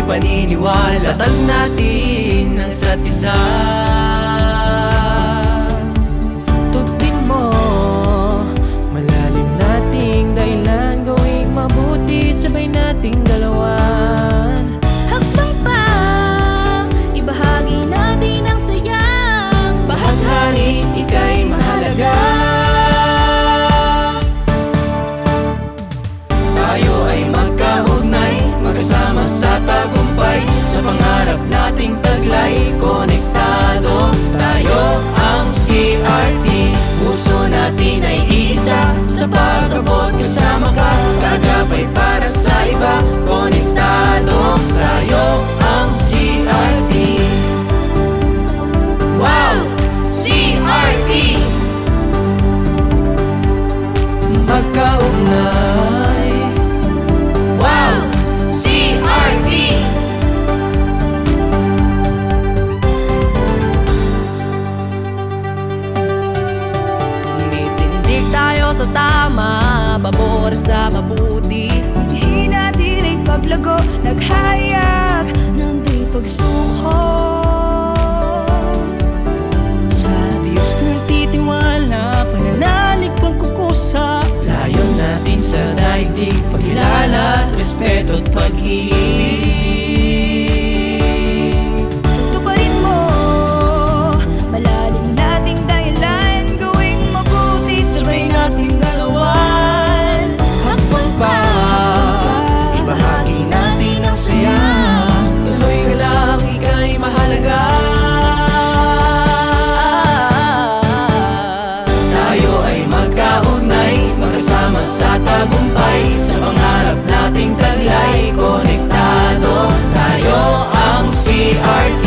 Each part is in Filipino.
paniniwala. Tatag natin ang isa't isa. Tubig mo, malalim nating dahilan, gawing mabuti, sabay nating galawan. Hakbang pa, ibahagi natin ang sayang. Bahaghari, ika'y mahalaga. Tayo ay magkaugnay, magkasama sa tagumpay, sa pangarap nating taglay. Konektado tayo ang CRT, puso natin ay iisa. Sa pag-abot kasama ka, kagabay para sa iba. Konektado tayo ang CRT. Wow! CRT! Magkaugnay. Wow! CRT! Tumitindig tayo sa tama, pabor sa mabuti. Hindi natin ipaglago, naghayag ng di pagsuko. Sa Diyos nagtitiwala, pananalig pagkukusa. Layon natin sa daigdig, pagkilala at respeto at pag-ibig. Tuparin mo, malalim nating dahilan, gawing mabuti, sabay nating galawan. Hakbang pa, ibahagi natin ang saya. Tuloy ka lang, ika'y mahalaga. Tayo ay magkaugnay, magkasama sa tagumpay, sa pangarap nating taglay. Konektado tayo ang CRT,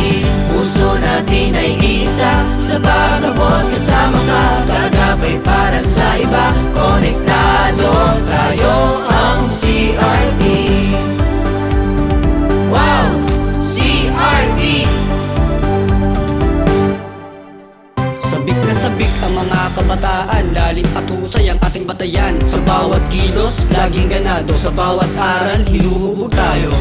puso natin ay isa. Sa pag-abot kasama ka, kagabay para sa iba. Konektado tayo ang CRT. Wow! CRT! Sabik na sabik ang mga kabataan, lalim at husay ang ating batayan. Sa bawat kilos, laging ganado, sa bawat aral, hinuhubog tayo.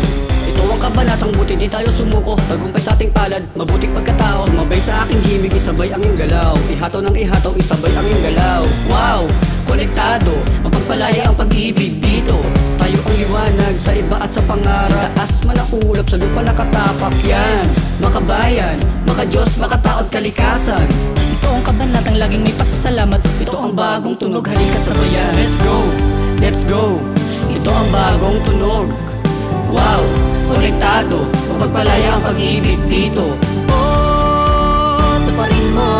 Ito ang kabanatang buti, di tayo sumuko, tagumpay sa ating palad, mabuting pagkatao. Sumabay sa aking himig, isabay ang iyong galaw, ihataw ng ihataw, isabay ang iyong galaw. Wow! Konektado, mapagpalaya ang pag-ibig dito. Tayo ang liwanag sa iba at sa pangarap. Sa taas man ang ulap, sa lupa nakatapak yan. Makabayan, makadiyos, makatao at kalikasan. Ito ang kabanatang laging may pasasalamat. Ito ang bagong tunog, halika't sabayan. Let's go, let's go. Ito ang bagong tunog. Wow, konektado, mapagpalaya ang pag-ibig dito. Oh, tuparin mo,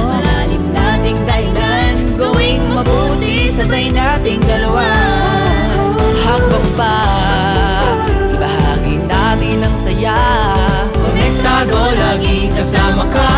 malalim nating dahilan, gawing mabuti, sabay nating galawan. Hakbang pa, ibahagi natin ang saya. Konektado, laging kasama ka.